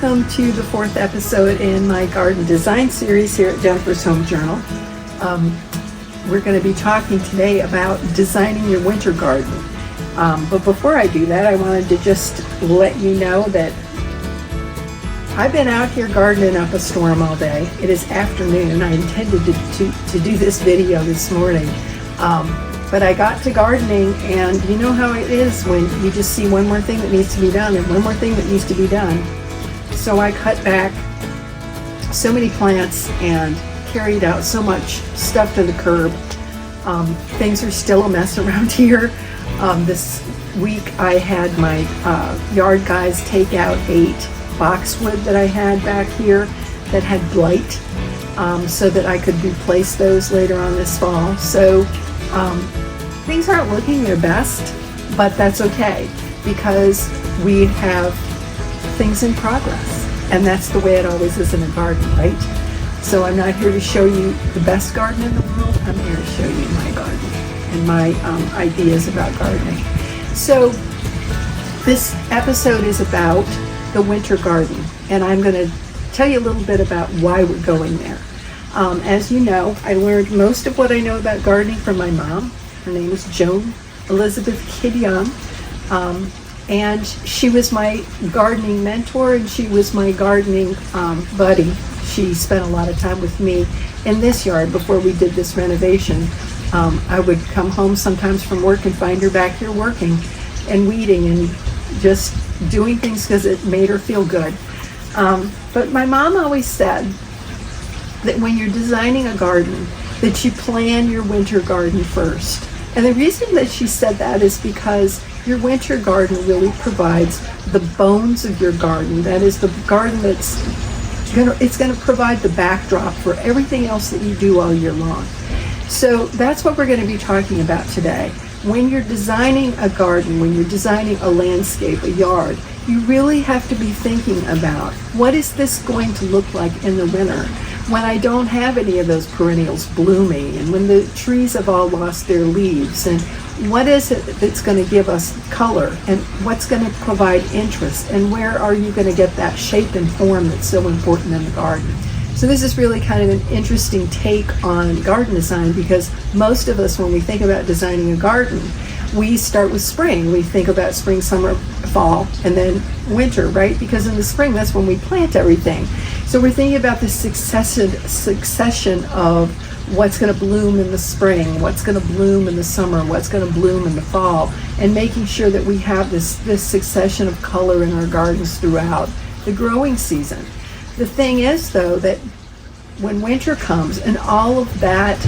welcome to the fourth episode in my garden design series here at Jennifer's Home Journal. We're going to be talking today about designing your winter garden. But before I do that, I wanted to just let you know that I've been out here gardening up a storm all day. It is afternoon. I intended to do this video this morning. But I got to gardening, and you know how it is when you just see one more thing that needs to be done and one more thing that needs to be done. So I cut back so many plants and carried out so much stuff to the curb. Things are still a mess around here. This week I had my yard guys take out 8 boxwood that I had back here that had blight, so that I could replace those later on this fall. So things aren't looking their best, but that's okay because we have things in progress, and that's the way it always is in a garden, right? So I'm not here to show you the best garden in the world. I'm here to show you my garden and my ideas about gardening. So this episode is about the winter garden, and I'm going to tell you a little bit about why we're going there. As you know, I learned most of what I know about gardening from my mom. Her name is Joan Elizabeth Kidd Young, and she was my gardening mentor, and she was my gardening buddy. She spent a lot of time with me in this yard before we did this renovation. I would come home sometimes from work and find her back here working and weeding and just doing things because it made her feel good. But my mom always said that when you're designing a garden, that you plan your winter garden first. And the reason that she said that is because your winter garden really provides the bones of your garden. That is the garden it's going to provide the backdrop for everything else that you do all year long. So that's what we're going to be talking about today. When you're designing a garden, when you're designing a landscape, a yard, you really have to be thinking about what is this going to look like in the winter when I don't have any of those perennials blooming, and when the trees have all lost their leaves, and what is it that's going to give us color, and what's going to provide interest, and where are you going to get that shape and form that's so important in the garden. So this is really kind of an interesting take on garden design, because most of us, when we think about designing a garden, we start with spring. We think about spring, summer, fall, and then winter, right? Because in the spring, that's when we plant everything. So we're thinking about this succession of what's going to bloom in the spring, what's going to bloom in the summer, what's going to bloom in the fall, and making sure that we have this succession of color in our gardens throughout the growing season. The thing is, though, that when winter comes and all of that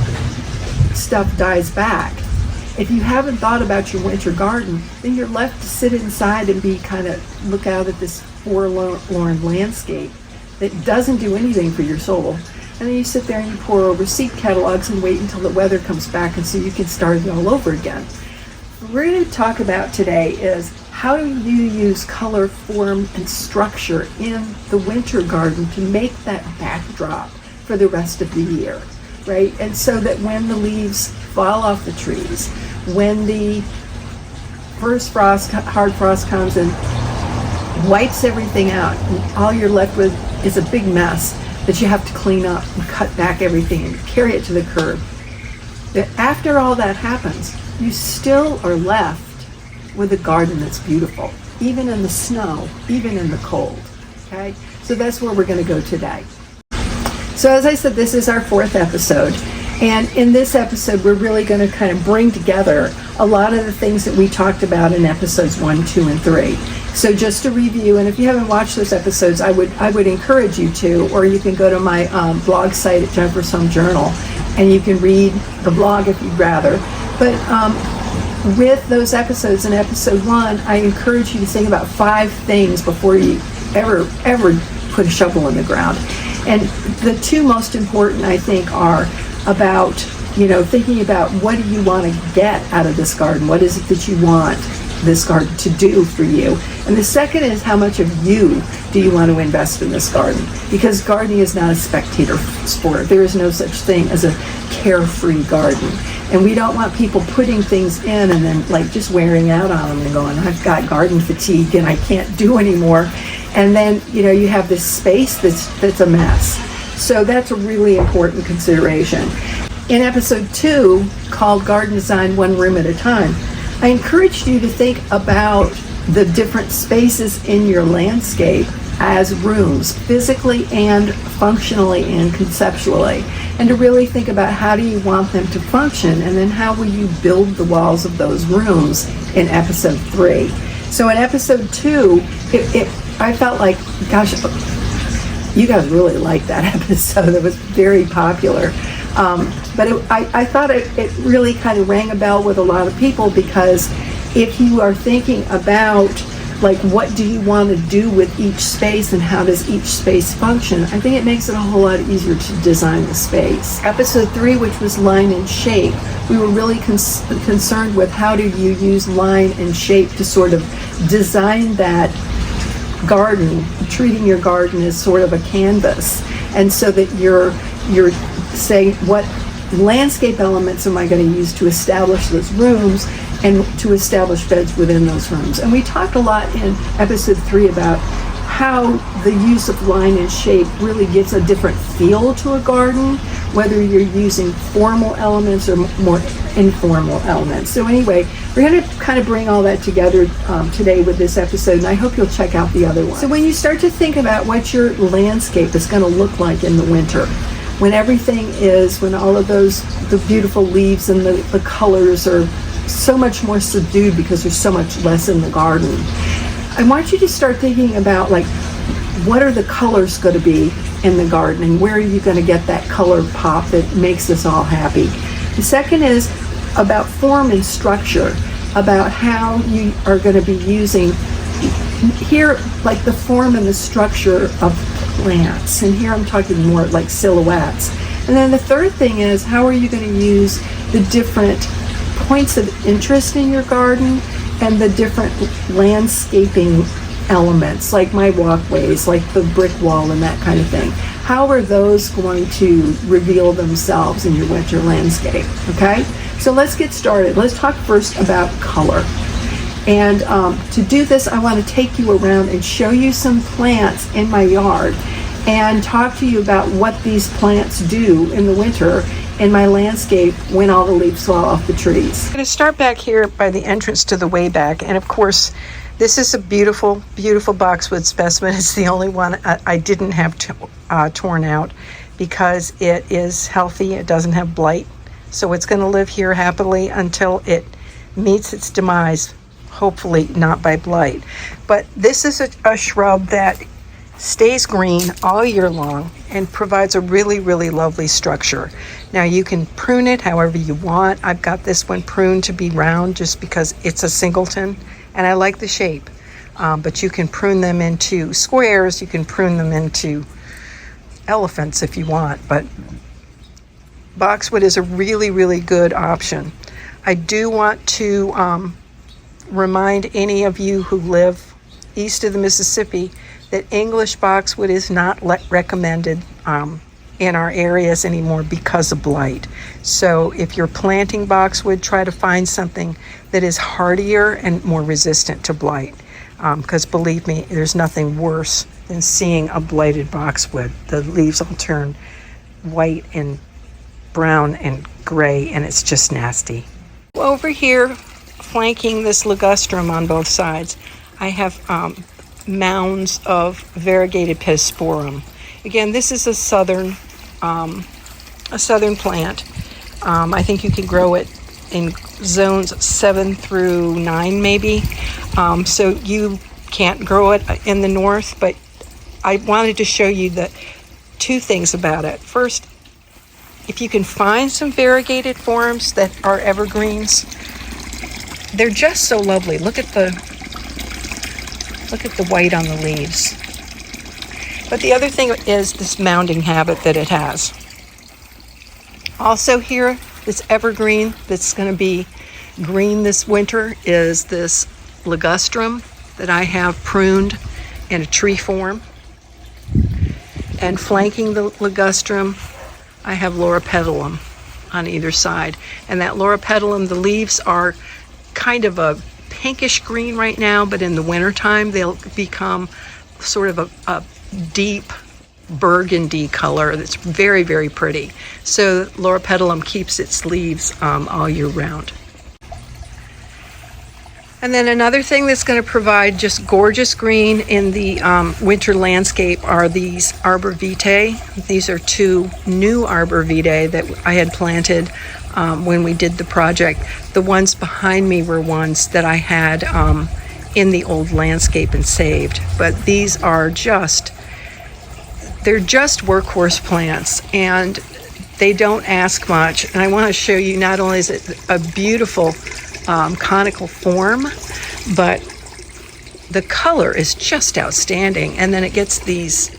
stuff dies back, if you haven't thought about your winter garden, then you're left to sit inside and look out at this forlorn landscape that doesn't do anything for your soul. And then you sit there and you pore over seed catalogs and wait until the weather comes back, and so you can start it all over again. What we're going to talk about today is how do you use color, form, and structure in the winter garden to make that backdrop for the rest of the year, right? And so that when the leaves fall off the trees, when the first frost, hard frost comes and wipes everything out, and all you're left with is a big mess that you have to clean up and cut back everything and carry it to the curb. That after all that happens, you still are left with a garden that's beautiful, even in the snow, even in the cold, okay? So that's where we're gonna go today. So as I said, this is our 4th episode. And in this episode, we're really going to kind of bring together a lot of the things that we talked about in episodes 1, 2, and 3. So just to review, and if you haven't watched those episodes, I would encourage you to, or you can go to my blog site at Jennifer's Home Journal, and you can read the blog if you'd rather. But with those episodes in episode 1, I encourage you to think about 5 things before you ever put a shovel in the ground. And the 2 most important, I think, are about, thinking about what do you want to get out of this garden? What is it that you want this garden to do for you? And the second is, how much of you do you want to invest in this garden? Because gardening is not a spectator sport. There is no such thing as a carefree garden. And we don't want people putting things in and then just wearing out on them and going, I've got garden fatigue and I can't do anymore. And then, you have this space that's a mess. So that's a really important consideration. In episode 2, called Garden Design One Room at a Time, I encouraged you to think about the different spaces in your landscape as rooms, physically and functionally and conceptually, and to really think about how do you want them to function, and then how will you build the walls of those rooms in episode 3. So in episode 2, I felt like, gosh, you guys really liked that episode. It was very popular. But I thought it really kind of rang a bell with a lot of people, because if you are thinking about, like, what do you want to do with each space and how does each space function, I think it makes it a whole lot easier to design the space. Episode 3, which was line and shape, we were really concerned with how do you use line and shape to sort of design that garden, treating your garden as sort of a canvas, and so that you're saying, what landscape elements am I going to use to establish those rooms and to establish beds within those rooms. And we talked a lot in episode 3 about how the use of line and shape really gives a different feel to a garden, whether you're using formal elements or more informal elements. So anyway, we're going to kind of bring all that together today with this episode, and I hope you'll check out the other one. So when you start to think about what your landscape is going to look like in the winter, when all of the beautiful leaves and the colors are so much more subdued because there's so much less in the garden, I want you to start thinking about, like, what are the colors going to be in the garden, and where are you going to get that color pop that makes us all happy. The second is about form and structure, about how you are going to be using here, like, the form and the structure of plants, and here I'm talking more like silhouettes. And then the third thing is, how are you going to use the different points of interest in your garden and the different landscaping elements, like my walkways, like the brick wall and that kind of thing. How are those going to reveal themselves in your winter landscape? Okay, so let's get started. Let's talk first about color. And to do this, I want to take you around and show you some plants in my yard and talk to you about what these plants do in the winter in my landscape when all the leaves fall off the trees. I'm going to start back here by the entrance to the way back. And of course, this is a beautiful, beautiful boxwood specimen. It's the only one I didn't have torn out because it is healthy. It doesn't have blight. So it's going to live here happily until it meets its demise, hopefully not by blight. But this is a shrub that stays green all year long and provides a really, really lovely structure. Now you can prune it however you want. I've got this one pruned to be round just because it's a singleton and I like the shape. But you can prune them into squares, you can prune them into elephants if you want, but boxwood is a really, really good option. I do want to remind any of you who live east of the Mississippi that English boxwood is not recommended in our areas anymore because of blight. So if you're planting boxwood, try to find something that is hardier and more resistant to blight. Because believe me, there's nothing worse than seeing a blighted boxwood. The leaves all turn white and brown and gray, and it's just nasty. Over here, flanking this ligustrum on both sides, I have mounds of variegated Pittosporum. Again, this is a southern plant. I think you can grow it in zones 7 through 9 maybe. So you can't grow it in the north, but I wanted to show you the two things about it. First, if you can find some variegated forms that are evergreens, they're just so lovely. Look at the white on the leaves. But the other thing is this mounding habit that it has. Also here, this evergreen that's going to be green this winter is this ligustrum that I have pruned in a tree form. And flanking the ligustrum, I have loropetalum on either side. And that loropetalum, the leaves are kind of a pinkish green right now, but in the wintertime they'll become sort of a deep burgundy color that's very, very pretty. So Loropetalum keeps its leaves all year round. And then another thing that's going to provide just gorgeous green in the winter landscape are these arbor vitae. These are 2 new arbor vitae that I had planted when we did the project. The ones behind me were ones that I had in the old landscape and saved. But these are they're just workhorse plants, and they don't ask much. And I want to show you, not only is it a beautiful conical form, but the color is just outstanding. And then it gets these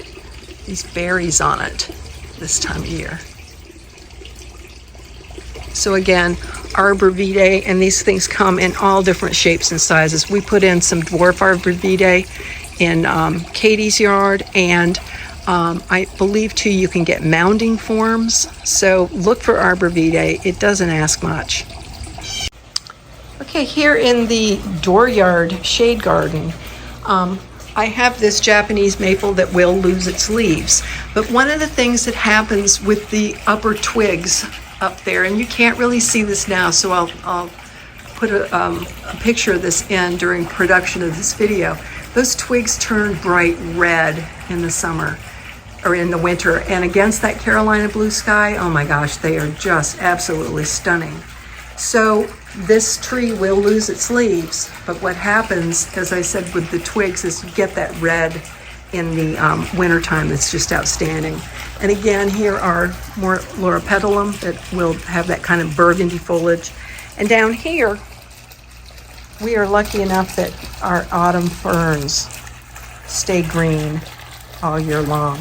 berries on it this time of year. So again, arbor vitae, and these things come in all different shapes and sizes. We put in some dwarf arbor vitae in Katie's yard, and I believe too you can get mounding forms. So look for arbor vitae. It doesn't ask much. Okay, here in the dooryard shade garden, I have this Japanese maple that will lose its leaves. But one of the things that happens with the upper twigs up there, and you can't really see this now, so I'll put a picture of this in during production of this video. Those twigs turn bright red in the summer or in the winter, and against that Carolina blue sky, oh my gosh, they are just absolutely stunning. So this tree will lose its leaves, but what happens, as I said with the twigs, is you get that red in the wintertime that's just outstanding. And again, here are more Loropetalum that will have that kind of burgundy foliage. And down here, we are lucky enough that our autumn ferns stay green all year long.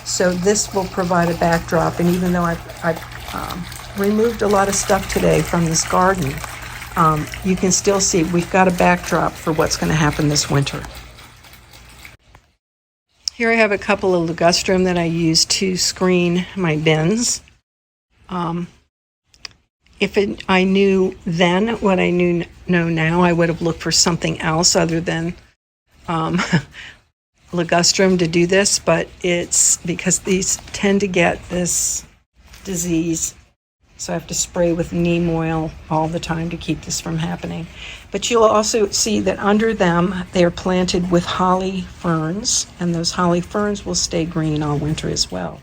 So this will provide a backdrop, and even though I've removed a lot of stuff today from this garden, you can still see we've got a backdrop for what's going to happen this winter. Here I have a couple of ligustrum that I use to screen my bins. If I knew then what I know now, I would have looked for something else other than ligustrum to do this, but it's because these tend to get this disease. So I have to spray with neem oil all the time to keep this from happening. But you'll also see that under them, they're planted with holly ferns, and those holly ferns will stay green all winter as well.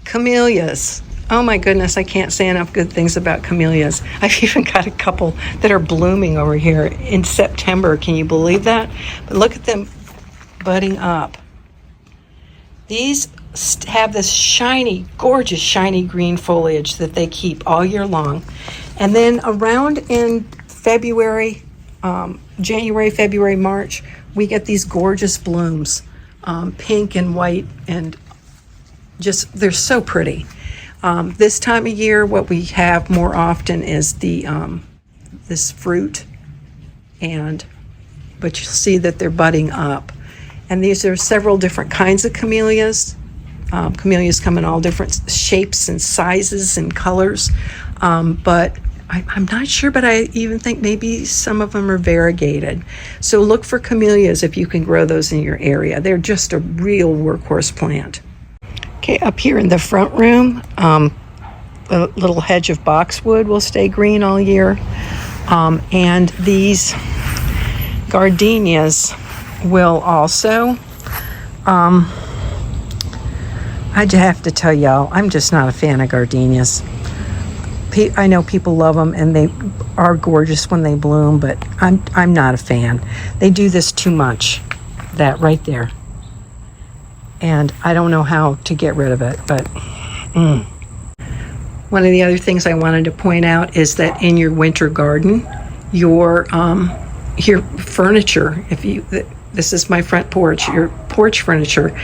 Camellias. Oh my goodness, I can't say enough good things about camellias. I've even got a couple that are blooming over here in September. Can you believe that? But look at them budding up. These have this shiny, gorgeous, shiny green foliage that they keep all year long. And then around in February, January, February, March, we get these gorgeous blooms, pink and white, and just, they're so pretty. This time of year, what we have more often is the this fruit, but you'll see that they're budding up. And these are several different kinds of camellias. Camellias come in all different shapes and sizes and colors, but I'm not sure, but I even think maybe some of them are variegated. So look for camellias if you can grow those in your area. They're just a real workhorse plant. Okay, up here in the front room, a little hedge of boxwood will stay green all year. And these gardenias will also. I have to tell y'all, I'm just not a fan of gardenias. I know people love them and they are gorgeous when they bloom, but I'm not a fan. They do this too much, that right there. And I don't know how to get rid of it, but one of the other things I wanted to point out is that in your winter garden, your furniture, this is my front porch, your porch furniture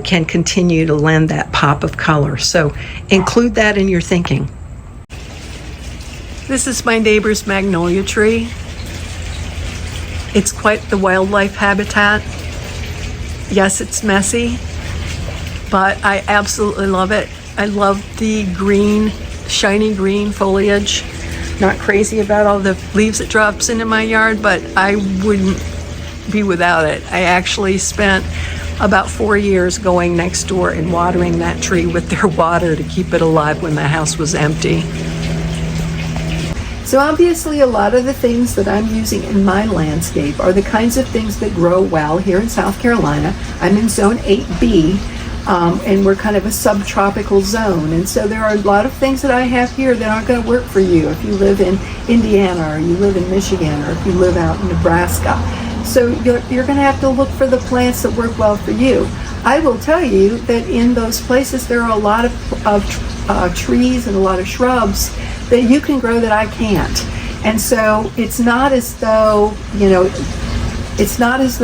can continue to lend that pop of color. So include that in your thinking. This is my neighbor's magnolia tree. It's quite the wildlife habitat. Yes, it's messy, but I absolutely love it. I love the green, shiny green foliage. Not crazy about all the leaves it drops into my yard, but I wouldn't be without it. I actually spent about 4 years going next door and watering that tree with their water to keep it alive when the house was empty. So obviously a lot of the things that I'm using in my landscape are the kinds of things that grow well here in South Carolina. I'm in zone 8B, and we're kind of a subtropical zone. And so there are a lot of things that I have here that aren't going to work for you if you live in Indiana, or you live in Michigan, or if you live out in Nebraska. So you're going to have to look for the plants that work well for you. I will tell you that in those places there are a lot of trees and a lot of shrubs that you can grow that I can't. And so it's not as though,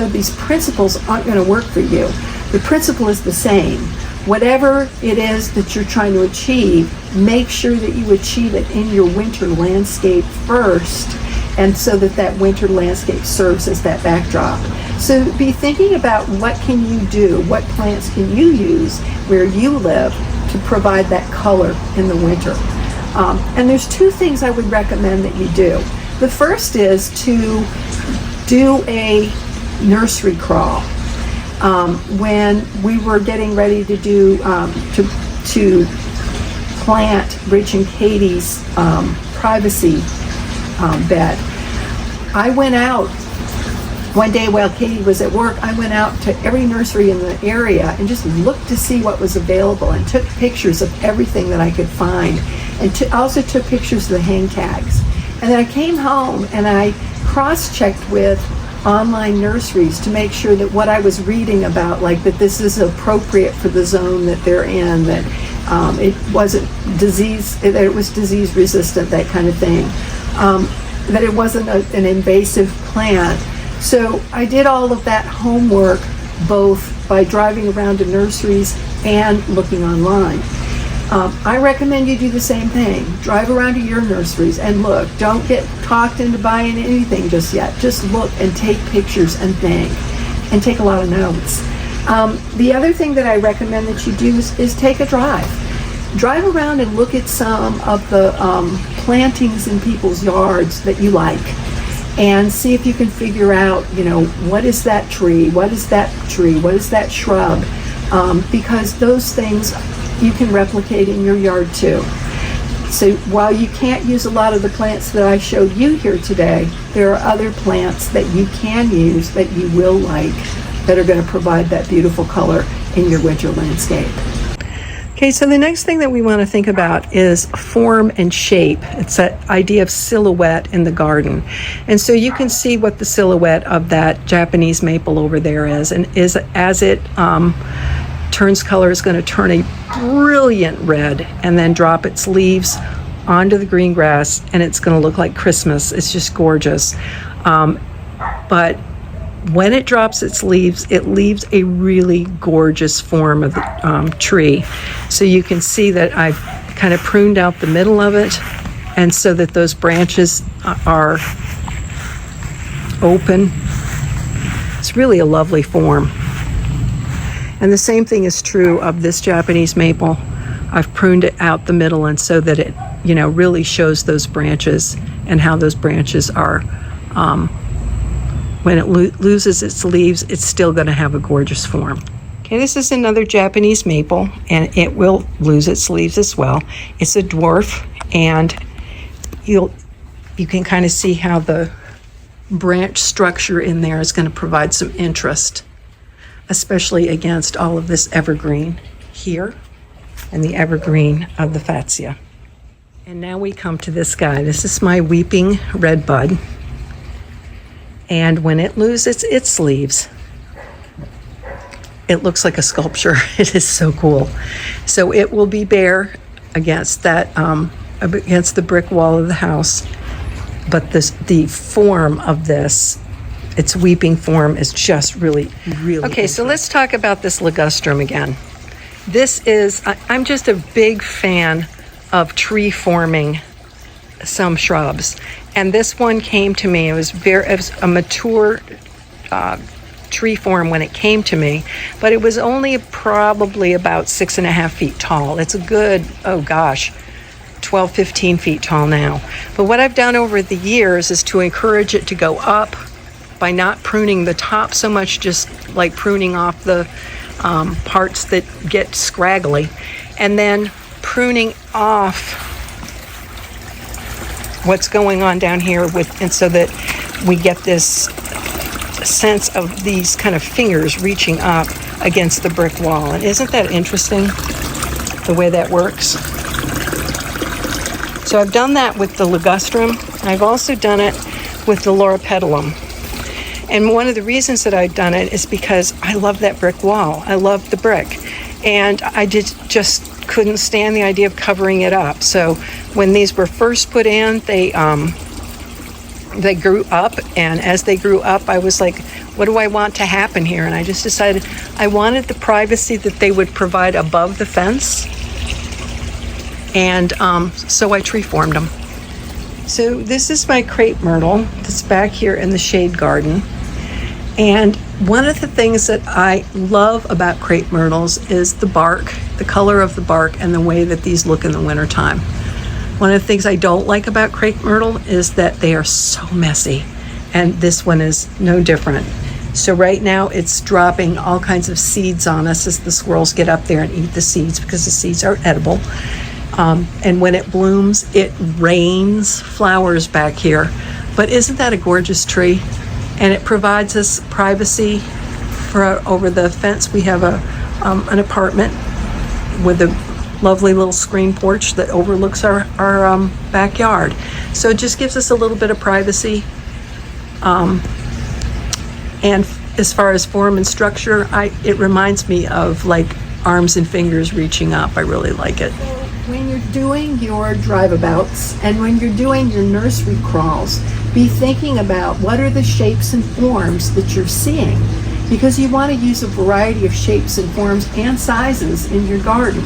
these principles aren't going to work for you. The principle is the same. Whatever it is that you're trying to achieve, make sure that you achieve it in your winter landscape first, and so that winter landscape serves as that backdrop. So be thinking about what can you do, what plants can you use where you live to provide that color in the winter. And there's two things I would recommend that you do. The first is to do a nursery crawl. When we were getting ready to do to plant Rich and Katie's privacy bed, I went out one day while Katie was at work. I went out to every nursery in the area and just looked to see what was available and took pictures of everything that I could find, and also took pictures of the hang tags. And then I came home and I cross-checked with online nurseries to make sure that what I was reading about, like that this is appropriate for the zone that they're in, that it wasn't disease, that it was disease resistant, that kind of thing, that it wasn't an invasive plant. So I did all of that homework, both by driving around to nurseries and looking online. I recommend you do the same thing. Drive around to your nurseries and look. Don't get talked into buying anything just yet. Just look and take pictures and think, and take a lot of notes. The other thing that I recommend that you do is take a drive. Drive around and look at some of the plantings in people's yards that you like, and see if you can figure out, what is that tree? What is that tree? What is that shrub? Because those things you can replicate in your yard too. So while you can't use a lot of the plants that I showed you here today, there are other plants that you can use that you will like, that are going to provide that beautiful color in your winter landscape. Okay, so the next thing that we want to think about is form and shape. It's that idea of silhouette in the garden. And so you can see what the silhouette of that Japanese maple over there is. And as it turns color, is going to turn a brilliant red and then drop its leaves onto the green grass, and it's going to look like Christmas. It's just gorgeous. But when it drops its leaves, it leaves a really gorgeous form of the tree. So you can see that I've kind of pruned out the middle of it, and so that those branches are open. It's really a lovely form. And the same thing is true of this Japanese maple. I've pruned it out the middle, and so that it, really shows those branches and how those branches are, when it loses its leaves, it's still going to have a gorgeous form. Okay, this is another Japanese maple, and it will lose its leaves as well. It's a dwarf, and you can kind of see how the branch structure in there is going to provide some interest, especially against all of this evergreen here and the evergreen of the Fatsia. And now we come to this guy. This is my weeping redbud. And when it loses its leaves, it looks like a sculpture. It is so cool. So it will be bare against that, against the brick wall of the house. But the form of this, its weeping form, is just really, really okay. So let's talk about this ligustrum again. This is, I'm just a big fan of tree forming some shrubs. And this one came to me, it was a mature tree form when it came to me, but it was only probably about 6.5 feet tall. It's a good, 12, 15 feet tall now. But what I've done over the years is to encourage it to go up by not pruning the top so much, just like pruning off the parts that get scraggly, and then pruning off what's going on down here and so that we get this sense of these kind of fingers reaching up against the brick wall. And isn't that interesting, the way that works? So I've done that with the ligustrum. I've also done it with the loropetalum. And one of the reasons that I've done it is because I love that brick wall. I love the brick. And I just couldn't stand the idea of covering it up. So when these were first put in, they grew up, and as they grew up, I was like, what do I want to happen here? And I just decided I wanted the privacy that they would provide above the fence, and so I tree formed them. So this is my crepe myrtle that's back here in the shade garden. And one of the things that I love about crepe myrtles is the bark, the color of the bark, and the way that these look in the wintertime. One of the things I don't like about crepe myrtle is that they are so messy, and this one is no different. So right now it's dropping all kinds of seeds on us as the squirrels get up there and eat the seeds, because the seeds are edible. And when it blooms, it rains flowers back here. But isn't that a gorgeous tree? And it provides us privacy over the fence. We have an apartment with a lovely little screen porch that overlooks our backyard. So it just gives us a little bit of privacy. And as far as form and structure, it reminds me of like arms and fingers reaching up. I really like it. When you're doing your drive-abouts and when you're doing your nursery crawls, be thinking about what are the shapes and forms that you're seeing, because you want to use a variety of shapes and forms and sizes in your garden.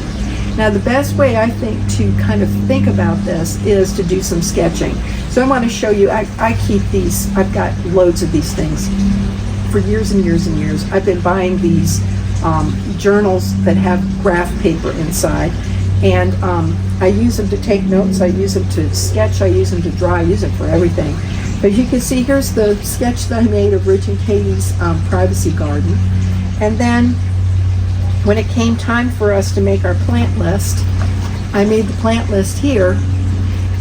Now, the best way I think to kind of think about this is to do some sketching. So I want to show you, I keep these, I've got loads of these things for years and years and years. I've been buying these journals that have graph paper inside. And I use them to take notes, I use them to sketch, I use them to draw, I use them for everything. But you can see here's the sketch that I made of Rich and Katie's privacy garden. And then when it came time for us to make our plant list, I made the plant list here,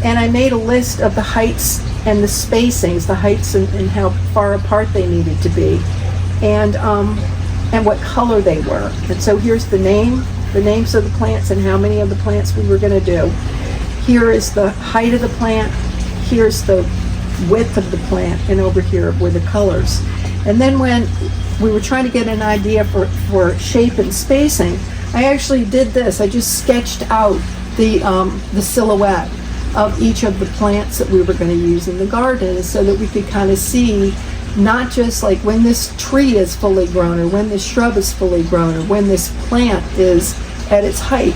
and I made a list of the heights and the spacings, the heights and how far apart they needed to be, and what color they were. And so here's the names of the plants and how many of the plants we were going to do. Here is the height of the plant, here's the width of the plant, and over here were the colors. And then when we were trying to get an idea for shape and spacing, I actually did this. I just sketched out the silhouette of each of the plants that we were going to use in the garden, so that we could kind of see not just like when this tree is fully grown, or when this shrub is fully grown, or when this plant is at its height,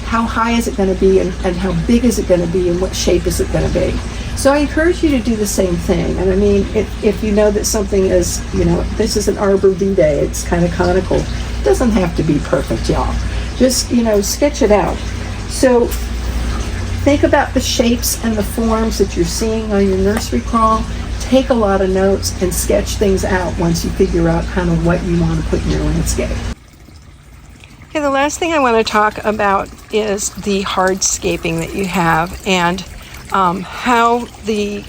how high is it going to be, and how big is it going to be, and what shape is it going to be. So I encourage you to do the same thing. And I mean, if you know that something is, this is an arbor vitae, it's kind of conical, it doesn't have to be perfect, y'all. Just, sketch it out. So think about the shapes and the forms that you're seeing on your nursery crawl. Take a lot of notes and sketch things out once you figure out kind of what you want to put in your landscape. Okay, the last thing I want to talk about is the hardscaping that you have, and how the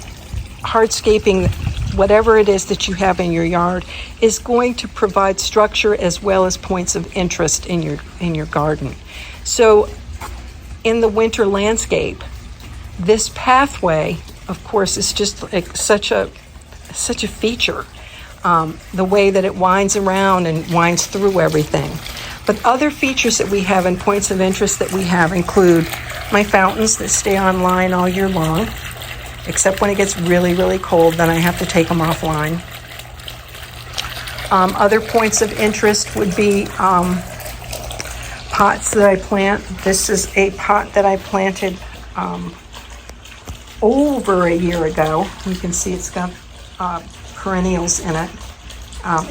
hardscaping, whatever it is that you have in your yard, is going to provide structure as well as points of interest in your garden. So in the winter landscape, this pathway, of course, is just like such a feature. The way that it winds around and winds through everything. But other features that we have and points of interest that we have include my fountains that stay online all year long, except when it gets really, really cold, then I have to take them offline. Other points of interest would be pots that I plant. This is a pot that I planted over a year ago. You can see it's got perennials in it.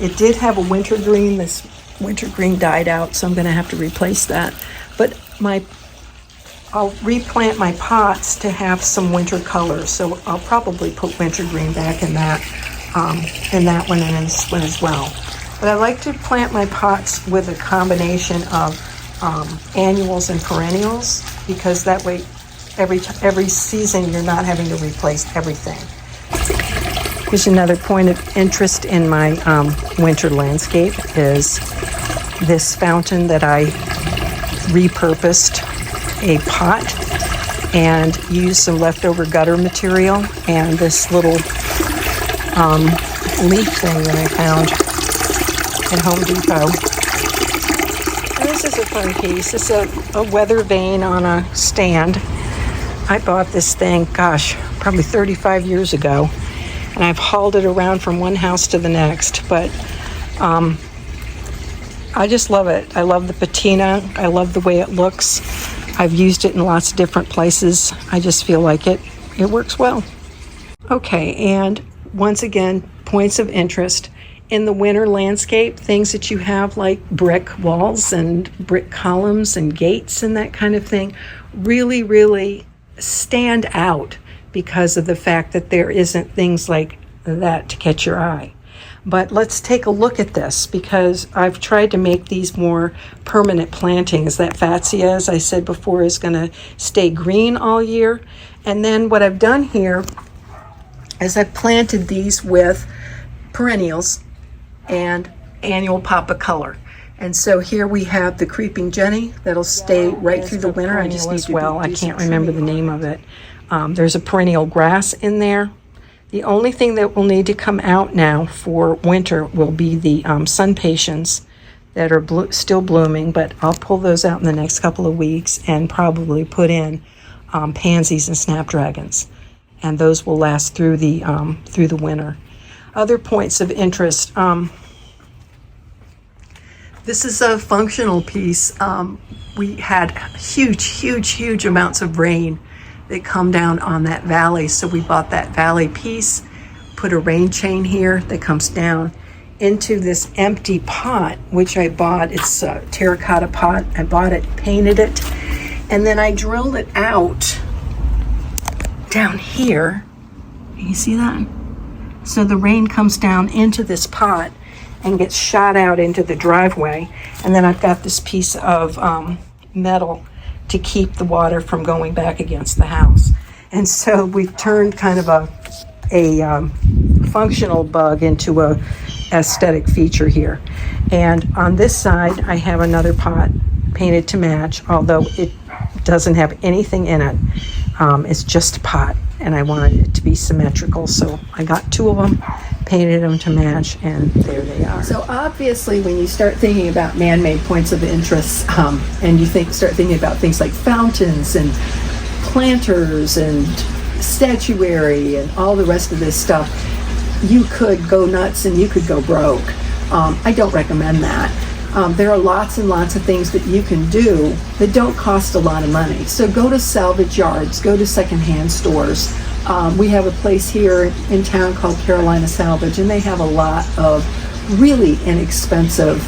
It did have a winter green. This winter green died out, so I'm going to have to replace that. But I'll replant my pots to have some winter colors, so I'll probably put winter green back in that. in that one and in this one as well. But I like to plant my pots with a combination of annuals and perennials, because that way every season you're not having to replace everything. Here's another point of interest in my winter landscape is this fountain that I repurposed a pot and used some leftover gutter material and this little leaf thing that I found at Home Depot. And this is a fun piece. It's a weather vane on a stand. I bought this thing, gosh, probably 35 years ago, and I've hauled it around from one house to the next, but I just love it. I love the patina. I love the way it looks. I've used it in lots of different places. I just feel like it works well. Okay, and once again, points of interest. In the winter landscape, things that you have like brick walls and brick columns and gates and that kind of thing really, really stand out because of the fact that there isn't things like that to catch your eye. But let's take a look at this, because I've tried to make these more permanent plantings. That Fatsia, as I said before, is going to stay green all year. And then what I've done here is I've planted these with perennials and annual pop of color. And so here we have the creeping Jenny that'll stay right through the winter. I just need to I can't remember the name of it. There's a perennial grass in there. The only thing that will need to come out now for winter will be the sun patience that are still blooming, but I'll pull those out in the next couple of weeks and probably put in pansies and snapdragons, and those will last through the winter. Other points of interest. This is a functional piece. We had huge amounts of rain that come down on that valley. So we bought that valley piece, put a rain chain here that comes down into this empty pot, which I bought. It's a terracotta pot. I bought it, painted it, and then I drilled it out down here. You see that? So the rain comes down into this pot and gets shot out into the driveway. And then I've got this piece of metal to keep the water from going back against the house. And so we've turned kind of a functional bug into a aesthetic feature here. And on this side, I have another pot painted to match, although it doesn't have anything in it. It's just a pot, and I wanted it to be symmetrical. So I got two of them, painted them to match, and there they are. So obviously when you start thinking about man-made points of interest, and you start thinking about things like fountains and planters and statuary and all the rest of this stuff, you could go nuts and you could go broke. I don't recommend that. There are lots and lots of things that you can do that don't cost a lot of money. So go to salvage yards, go to secondhand stores. We have a place here in town called Carolina Salvage, and they have a lot of really inexpensive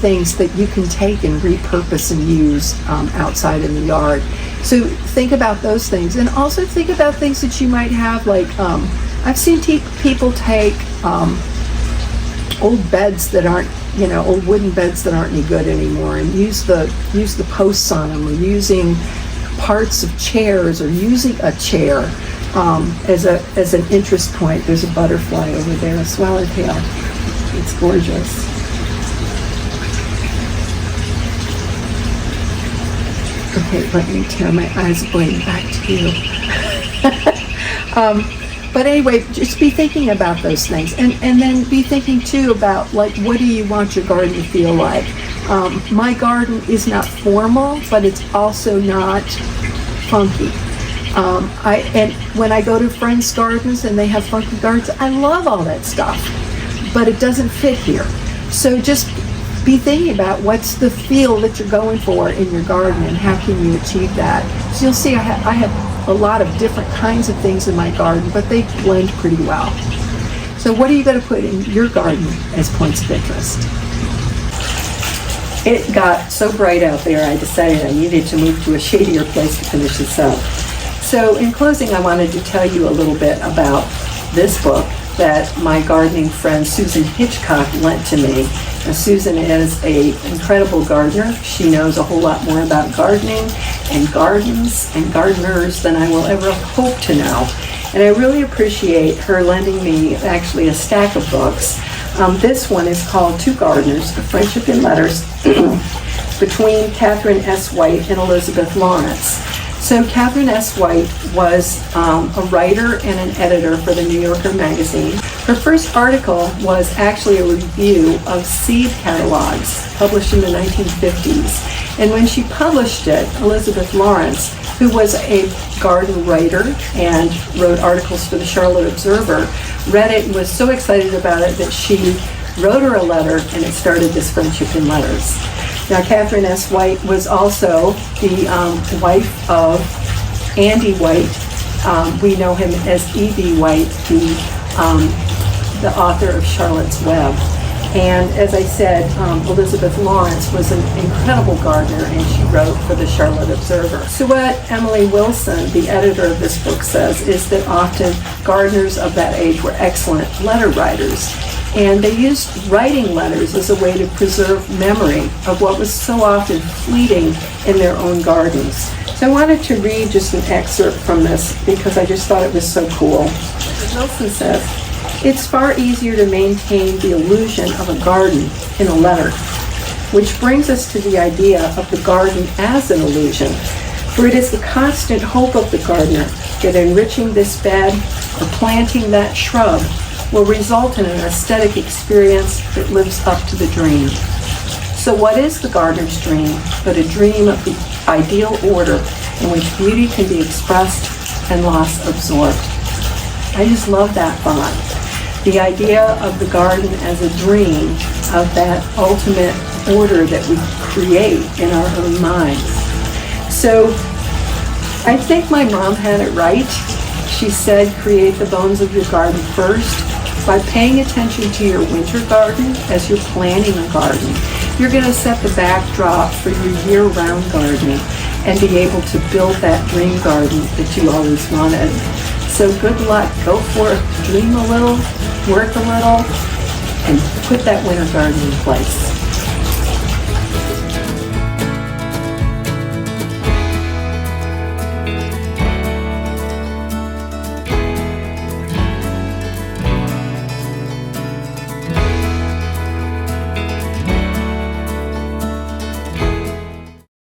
things that you can take and repurpose and use outside in the yard. So think about those things, and also think about things that you might have, like I've seen people take old beds that aren't, old wooden beds that aren't any good anymore, and use the posts on them, or using parts of chairs, or using a chair as an interest point. There's a butterfly over there, a swallowtail. It's gorgeous. Okay, let me tear my eyes blade back to you. But anyway, just be thinking about those things, and then be thinking too about, like, what do you want your garden to feel like? My garden is not formal, but it's also not funky. And when I go to friends' gardens and they have funky gardens, I love all that stuff, but it doesn't fit here. So just be thinking about what's the feel that you're going for in your garden, and how can you achieve that. So you'll see I have a lot of different kinds of things in my garden, but they blend pretty well. So what are you going to put in your garden as points of interest? It got so bright out there, I decided I needed to move to a shadier place to finish this up. So in closing, I wanted to tell you a little bit about this book. that my gardening friend Susan Hitchcock lent to me. Now, Susan is an incredible gardener. She knows a whole lot more about gardening and gardens and gardeners than I will ever hope to know. And I really appreciate her lending me actually a stack of books. This one is called Two Gardeners, A Friendship in Letters, between Catherine S. White and Elizabeth Lawrence. So Catherine S. White was a writer and an editor for the New Yorker magazine. Her first article was actually a review of seed catalogs published in the 1950s. And when she published it, Elizabeth Lawrence, who was a garden writer and wrote articles for the Charlotte Observer, read it and was so excited about it that she wrote her a letter, and it started this friendship in letters. Now, Catherine S. White was also the wife of Andy White. We know him as E.B. White, the author of Charlotte's Web. And as I said, Elizabeth Lawrence was an incredible gardener, and she wrote for the Charlotte Observer. So what Emily Wilson, the editor of this book, says is that often gardeners of that age were excellent letter writers. And they used writing letters as a way to preserve memory of what was so often fleeting in their own gardens. So I wanted to read just an excerpt from this because I just thought it was so cool. Wilson says, "It's far easier to maintain the illusion of a garden in a letter, which brings us to the idea of the garden as an illusion, for it is the constant hope of the gardener that enriching this bed or planting that shrub will result in an aesthetic experience that lives up to the dream. So what is the gardener's dream but a dream of the ideal order in which beauty can be expressed and loss absorbed?" I just love that thought. The idea of the garden as a dream of that ultimate order that we create in our own minds. So I think my mom had it right. She said, create the bones of your garden first. By paying attention to your winter garden as you're planning a garden, you're going to set the backdrop for your year-round gardening and be able to build that dream garden that you always wanted. So good luck. Go forth, dream a little, work a little, and put that winter garden in place.